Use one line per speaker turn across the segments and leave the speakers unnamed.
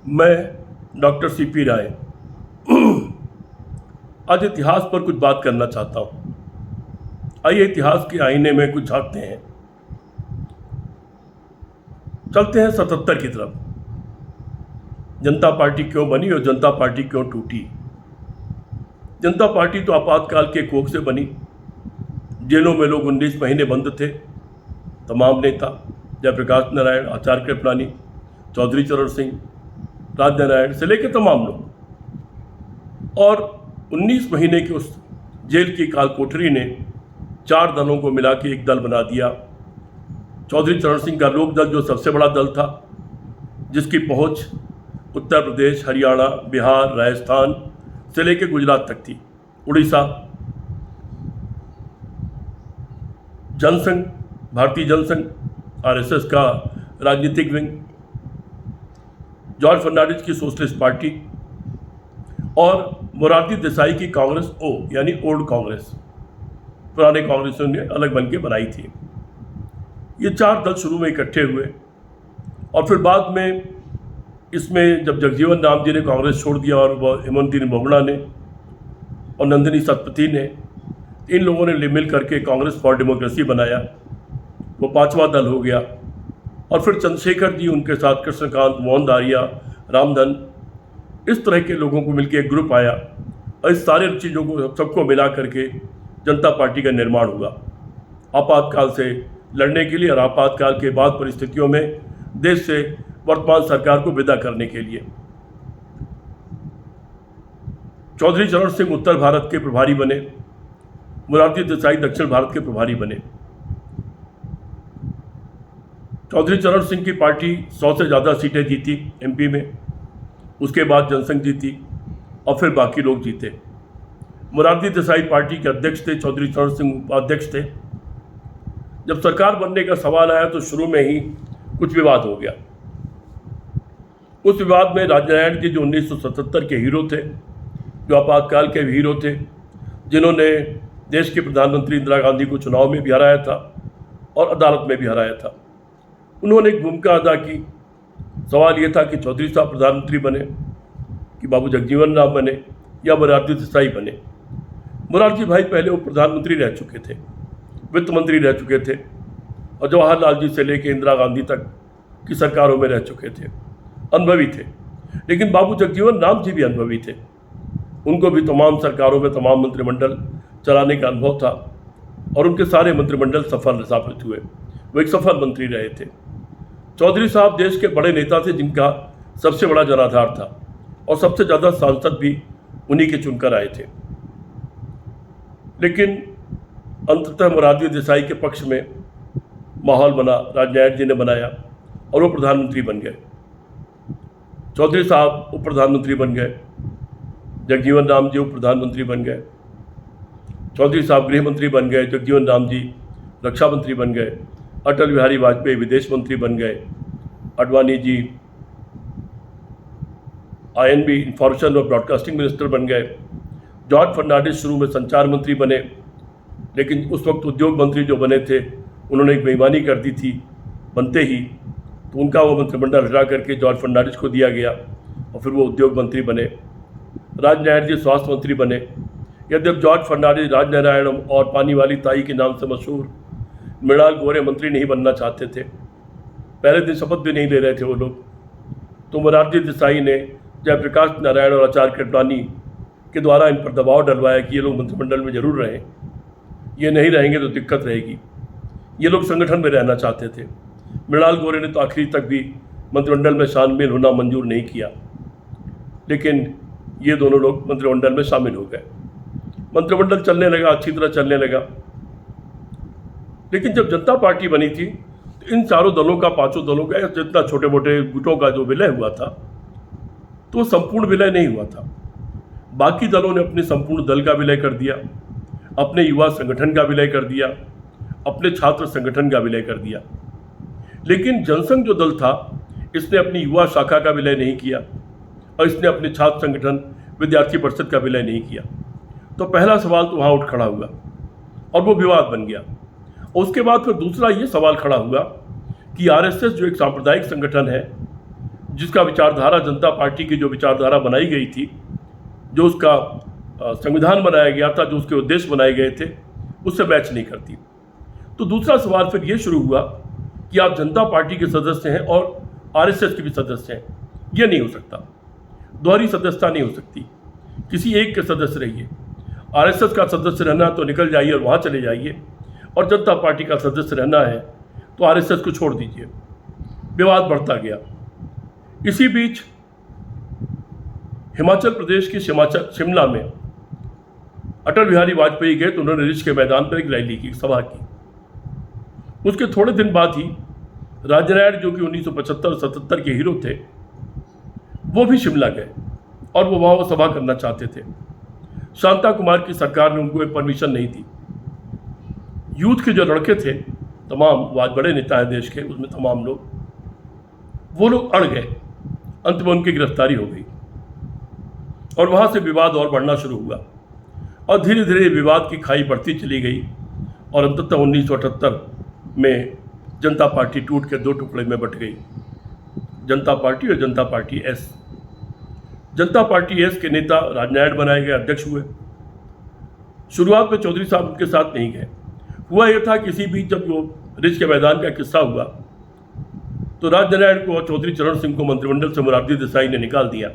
मैं doctor CP राय आज इतिहास पर कुछ बात करना चाहता हूँ। आइए इतिहास के आईने में कुछ झांकते हैं। चलते हैं 77 की तरफ। जनता पार्टी क्यों बनी और जनता पार्टी क्यों टूटी। जनता पार्टी तो आपातकाल के कोख से बनी। जेलों में लोग 19 महीने बंद थे। तमाम नेता, जयप्रकाश नारायण, आचार्य कृपलानी, चौधरी चरण सिंह, राजनारायण से लेकर तमाम लोग, और 19 महीने की उस जेल की काल कोठरी ने 4 दलों को मिला के एक दल बना दिया। चौधरी चरण सिंह का लोक दल जो सबसे बड़ा दल था, जिसकी पहुंच उत्तर प्रदेश, हरियाणा, बिहार, राजस्थान से लेकर गुजरात तक थी, उड़ीसा। जनसंघ, भारतीय जनसंघ, आरएसएस का राजनीतिक विंग, जॉर्ज फर्नांडिस की सोशलिस्ट पार्टी और मोरारजी देसाई की कांग्रेस ओ यानी ओल्ड कांग्रेस, पुराने कांग्रेसियों ने अलग बन के बनाई थी। ये 4 दल शुरू में इकट्ठे हुए और फिर बाद में इसमें जब जगजीवन राम जी ने कांग्रेस छोड़ दिया और हेमंत बोगड़ा ने और नंदिनी सतपथी ने, इन लोगों ने मिल करके कांग्रेस फॉर डेमोक्रेसी बनाया। वो 5वां दल हो गया। और फिर चंद्रशेखर जी, उनके साथ कृष्णकांत, मोहन दारिया, रामधन, इस तरह के लोगों को मिलकर एक ग्रुप आया और इस सारे चीज़ों को सबको मिला करके जनता पार्टी का निर्माण हुआ आपातकाल से लड़ने के लिए और आपातकाल के बाद परिस्थितियों में देश से वर्तमान सरकार को विदा करने के लिए। चौधरी चरण सिंह उत्तर भारत के प्रभारी बने, मोरारजी देसाई दक्षिण भारत के प्रभारी बने। चौधरी चरण सिंह की पार्टी 100 से ज़्यादा सीटें जीती एमपी में, उसके बाद जनसंघ जीती और फिर बाकी लोग जीते। मोरारजी देसाई पार्टी के अध्यक्ष थे, चौधरी चरण सिंह उपाध्यक्ष थे। जब सरकार बनने का सवाल आया तो शुरू में ही कुछ विवाद हो गया। उस विवाद में राजनारायण जी, जो 1977 के हीरो थे, जो आपातकाल के हीरो थे, जिन्होंने देश के प्रधानमंत्री इंदिरा गांधी को चुनाव में भी हराया था और अदालत में भी हराया था, उन्होंने एक भूमिका अदा की। सवाल ये था कि चौधरी साहब प्रधानमंत्री बने कि बाबू जगजीवन राम बने या मोरारजी देसाई बने। मोरारजी भाई पहले वो प्रधानमंत्री रह चुके थे, वित्त मंत्री रह चुके थे और जवाहरलाल जी से लेकर इंदिरा गांधी तक की सरकारों में रह चुके थे, अनुभवी थे। लेकिन बाबू जगजीवन राम जी भी अनुभवी थे, उनको भी तमाम सरकारों में तमाम मंत्रिमंडल चलाने का अनुभव था और उनके सारे मंत्रिमंडल सफल साबित हुए। वो एक सफल मंत्री रहे थे। चौधरी साहब देश के बड़े नेता थे, जिनका सबसे बड़ा जनाधार था और सबसे ज़्यादा सांसद भी उन्हीं के चुनकर आए थे। लेकिन अंततः मोरारजी देसाई के पक्ष में माहौल बना, राजनारायण जी ने बनाया और वो प्रधानमंत्री बन गए। चौधरी साहब उप प्रधानमंत्री बन गए, जगजीवन राम जी उप प्रधानमंत्री बन गए, चौधरी साहब गृह मंत्री बन गए, जगजीवन राम जी रक्षा मंत्री बन गए, अटल बिहारी वाजपेयी विदेश मंत्री बन गए, अडवाणी जी आईएनबी इंफॉर्मेशन और ब्रॉडकास्टिंग मिनिस्टर बन गए, जॉर्ज फर्नांडिस शुरू में संचार मंत्री बने, लेकिन उस वक्त उद्योग मंत्री जो बने थे उन्होंने एक बेईमानी कर दी थी बनते ही, तो उनका वो मंत्रिमंडल हटा करके जॉर्ज फर्नांडिस को दिया गया और फिर वो उद्योग मंत्री बने। राजनारायण जी स्वास्थ्य मंत्री बने। यद्यप जॉर्ज फर्नांडिस राजनारायण और पानी वाली ताई के नाम से मशहूर मृणाल गौरे मंत्री नहीं बनना चाहते थे, पहले दिन शपथ भी नहीं ले रहे थे वो लोग, तो मोरारजी देसाई ने जयप्रकाश नारायण और आचार्य कृपलानी के द्वारा इन पर दबाव डलवाया कि ये लोग मंत्रिमंडल में जरूर रहें, ये नहीं रहेंगे तो दिक्कत रहेगी। ये लोग संगठन में रहना चाहते थे। मृणाल गौरे ने तो आखिरी तक भी मंत्रिमंडल में शामिल होना मंजूर नहीं किया, लेकिन ये दोनों लोग मंत्रिमंडल में शामिल हो गए। मंत्रिमंडल चलने लगा, अच्छी तरह चलने लगा। लेकिन जब जनता पार्टी बनी थी तो इन चारों दलों का, 5 दलों का, जितना छोटे मोटे गुटों का जो विलय हुआ था, तो संपूर्ण विलय नहीं हुआ था। बाकी दलों ने अपने संपूर्ण दल का विलय कर दिया, अपने युवा संगठन का विलय कर दिया, अपने छात्र संगठन का विलय कर दिया। लेकिन जनसंघ जो दल था, इसने अपनी युवा शाखा का विलय नहीं किया और इसने अपने छात्र संगठन विद्यार्थी परिषद का विलय नहीं किया। तो पहला सवाल तो वहाँ उठ खड़ा हुआ और वो विवाद बन गया। उसके बाद फिर दूसरा ये सवाल खड़ा हुआ कि आरएसएस जो एक सांप्रदायिक संगठन है, जिसका विचारधारा जनता पार्टी की जो विचारधारा बनाई गई थी, जो उसका संविधान बनाया गया था, जो उसके उद्देश्य बनाए गए थे, उससे मैच नहीं करती। तो दूसरा सवाल फिर ये शुरू हुआ कि आप जनता पार्टी के सदस्य हैं और आरएसएस के भी सदस्य हैं, ये नहीं हो सकता, दोहरी सदस्यता नहीं हो सकती, किसी एक के सदस्य रहिए। आरएसएस का सदस्य रहना तो निकल जाइए और वहाँ चले जाइए, और जनता पार्टी का सदस्य रहना है तो आरएसएस को छोड़ दीजिए। विवाद बढ़ता गया। इसी बीच हिमाचल प्रदेश के शिमला में अटल बिहारी वाजपेयी गए तो उन्होंने रिज के मैदान पर एक रैली की, सभा की। उसके थोड़े दिन बाद ही राजनारायण, जो कि 1975-77 के हीरो थे, वो भी शिमला गए और वो वहाँ सभा करना चाहते थे। शांता कुमार की सरकार ने उनको एक परमिशन नहीं दी। यूथ के जो लड़के थे, तमाम आज बड़े नेता हैं देश के, उसमें तमाम लोग, वो लोग अड़ गए। अंत में उनकी गिरफ्तारी हो गई और वहाँ से विवाद और बढ़ना शुरू हुआ और धीरे धीरे विवाद की खाई बढ़ती चली गई और अंततः 1978 में जनता पार्टी टूट के दो टुकड़े में बट गई, जनता पार्टी और जनता पार्टी एस। जनता पार्टी एस के नेता राजनारायण बनाए गए, अध्यक्ष हुए। शुरुआत में चौधरी साहब उनके साथ नहीं गए। हुआ यह था, किसी बीच जब वो रिज के मैदान का किस्सा हुआ तो राजनारायण को और चौधरी चरण सिंह को मंत्रिमंडल से मोरारजी देसाई ने निकाल दिया।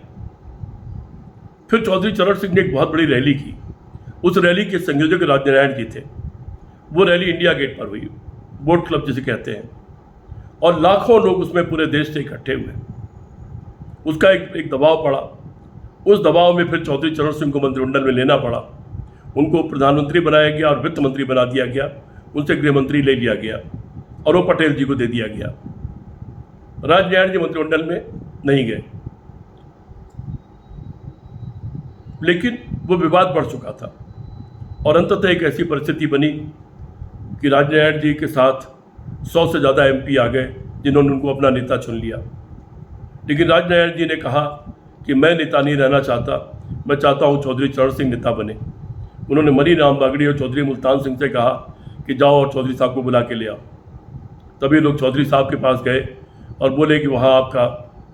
फिर चौधरी चरण सिंह ने एक बहुत बड़ी रैली की। उस रैली के संयोजक राजनारायण जी थे। वो रैली इंडिया गेट पर हुई, बोट क्लब जिसे कहते हैं, और लाखों लोग उसमें पूरे देश से इकट्ठे हुए। उसका एक दबाव पड़ा। उस दबाव में फिर चौधरी चरण सिंह को मंत्रिमंडल में लेना पड़ा। उनको प्रधानमंत्री बनाया गया और वित्त मंत्री बना दिया गया। उनसे गृह मंत्री ले लिया गया और वो पटेल जी को दे दिया गया। राजनारायण जी मंत्रिमंडल में नहीं गए, लेकिन वो विवाद बढ़ चुका था और अंततः एक ऐसी परिस्थिति बनी कि राजनारायण जी के साथ 100 से ज़्यादा एमपी आ गए जिन्होंने उनको अपना नेता चुन लिया। लेकिन राजनारायण जी ने कहा कि मैं नेता नहीं रहना चाहता, मैं चाहता हूँ चौधरी चरण सिंह नेता बने। उन्होंने मनी राम बागड़ी और चौधरी मुल्तान सिंह से कहा कि जाओ और चौधरी साहब को बुला के ले आओ। तभी लोग चौधरी साहब के पास गए और बोले कि वहाँ आपका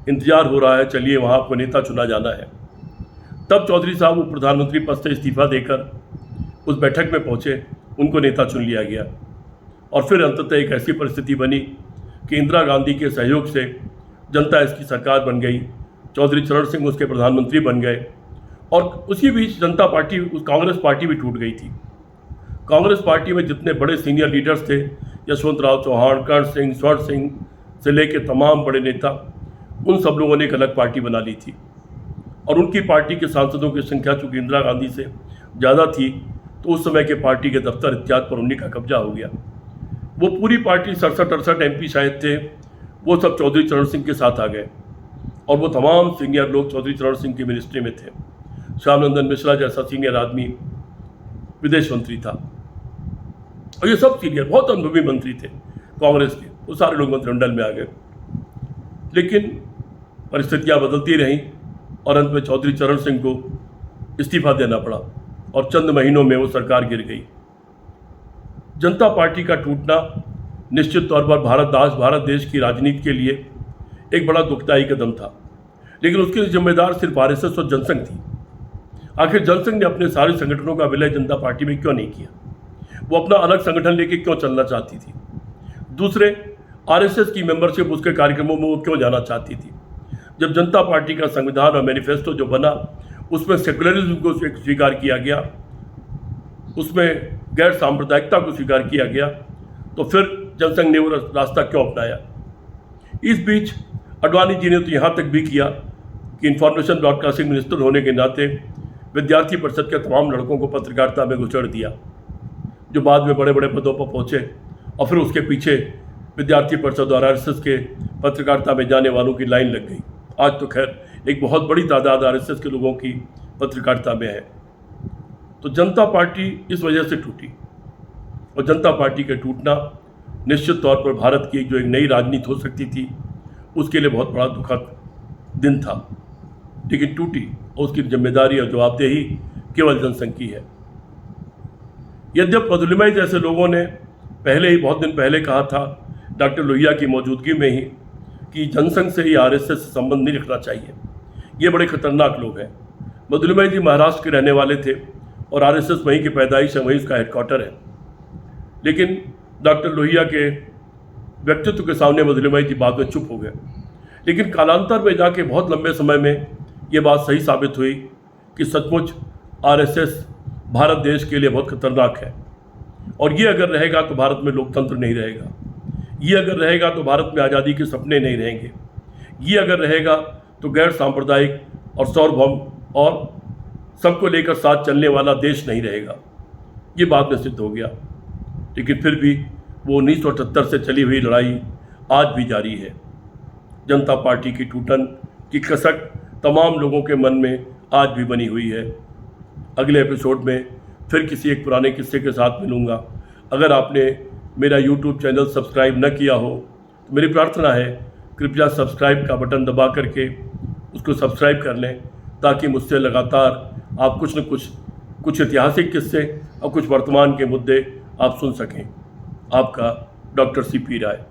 इंतजार हो रहा है, चलिए वहाँ आपको नेता चुना जाना है। तब चौधरी साहब वो प्रधानमंत्री पद से इस्तीफा देकर उस बैठक में पहुँचे, उनको नेता चुन लिया गया। और फिर अंततः एक ऐसी परिस्थिति बनी कि इंदिरा गांधी के सहयोग से जनता इसकी सरकार बन गई। चौधरी चरण सिंह उसके प्रधानमंत्री बन गए और उसी बीच जनता पार्टी, कांग्रेस पार्टी भी टूट गई थी। कांग्रेस पार्टी में जितने बड़े सीनियर लीडर्स थे, यशवंतराव चौहान, कर्ण सिंह, स्वर्ण सिंह से लेके तमाम बड़े नेता, उन सब लोगों ने एक अलग पार्टी बना ली थी और उनकी पार्टी के सांसदों की संख्या चूँकि इंदिरा गांधी से ज़्यादा थी तो उस समय के पार्टी के दफ्तर इत्यादि पर उन्हीं का कब्जा हो गया। वो पूरी पार्टी 67-68 एमपी शायद थे, वो सब चौधरी चरण सिंह के साथ आ गए और वो तमाम सीनियर लोग चौधरी चरण सिंह की मिनिस्ट्री में थे। श्यामनंदन मिश्रा जैसा सीनियर आदमी विदेश मंत्री था और ये सब सीनियर बहुत अनुभवी मंत्री थे कांग्रेस के, वो सारे लोग मंत्रिमंडल में आ गए। लेकिन परिस्थितियां बदलती रहीं और अंत में चौधरी चरण सिंह को इस्तीफा देना पड़ा और चंद महीनों में वो सरकार गिर गई। जनता पार्टी का टूटना निश्चित तौर पर भारत देश की राजनीति के लिए एक बड़ा दुखदायी कदम था, लेकिन उसके जिम्मेदार सिर्फ आरएसएस और जनसंघ थी। आखिर जनसंघ ने अपने सारे संगठनों का विलय जनता पार्टी में क्यों नहीं किया? वो अपना अलग संगठन लेके क्यों चलना चाहती थी? दूसरे, आरएसएस की मेंबरशिप उसके कार्यक्रमों में वो क्यों जाना चाहती थी? जब जनता पार्टी का संविधान और मैनिफेस्टो जो बना उसमें सेकुलरिज्म को स्वीकार किया गया, उसमें गैर सांप्रदायिकता को स्वीकार किया गया, तो फिर जनसंघ ने वो रास्ता क्यों अपनाया? इस बीच अडवाणी जी ने तो यहाँ तक भी किया कि इंफॉर्मेशन ब्रॉडकास्टिंग मिनिस्टर होने के नाते विद्यार्थी परिषद के तमाम लड़कों को पत्रकारिता में घुसेड़ दिया, जो बाद में बड़े बड़े पदों पर पहुँचे और फिर उसके पीछे विद्यार्थी परिषद और आरएसएस के पत्रकारिता में जाने वालों की लाइन लग गई। आज तो खैर एक बहुत बड़ी तादाद आरएसएस के लोगों की पत्रकारिता में है। तो जनता पार्टी इस वजह से टूटी और जनता पार्टी के टूटना निश्चित तौर पर भारत की जो एक नई राजनीति हो सकती थी उसके लिए बहुत बड़ा दुखद दिन था, लेकिन टूटी और उसकी जिम्मेदारी और जवाबदेही केवल जनसंघ की है। यद्यपि मधुलिमय जैसे लोगों ने पहले ही बहुत दिन पहले कहा था, डॉक्टर लोहिया की मौजूदगी में ही, कि जनसंघ से ही आरएसएस से संबंध नहीं रखना चाहिए। ये बड़े खतरनाक लोग हैं। मधुलिमा जी महाराष्ट्र के रहने वाले थे और आरएसएस वहीं की पैदाइश है, वहीं उसका हेडक्वार्टर है। लेकिन डॉक्टर लोहिया के व्यक्तित्व के सामने मधुलिमा जी बाद में चुप हो गए। लेकिन कालांतर में जाके बहुत लंबे समय में ये बात सही साबित हुई कि सचमुच आरएसएस भारत देश के लिए बहुत खतरनाक है। और ये अगर रहेगा तो भारत में लोकतंत्र नहीं रहेगा, ये अगर रहेगा तो भारत में आज़ादी के सपने नहीं रहेंगे, ये अगर रहेगा तो गैर सांप्रदायिक और सार्वभौम और सबको लेकर साथ चलने वाला देश नहीं रहेगा। ये बात में सिद्ध हो गया। लेकिन फिर भी वो 1978 से चली हुई लड़ाई आज भी जारी है। जनता पार्टी की टूटन की कसक तमाम लोगों के मन में आज भी बनी हुई है। अगले एपिसोड में फिर किसी एक पुराने किस्से के साथ मिलूँगा। अगर आपने मेरा YouTube चैनल सब्सक्राइब न किया हो तो मेरी प्रार्थना है कृपया सब्सक्राइब का बटन दबा करके उसको सब्सक्राइब कर लें, ताकि मुझसे लगातार आप कुछ न कुछ ऐतिहासिक किस्से और कुछ वर्तमान के मुद्दे आप सुन सकें। आपका डॉक्टर CP राय।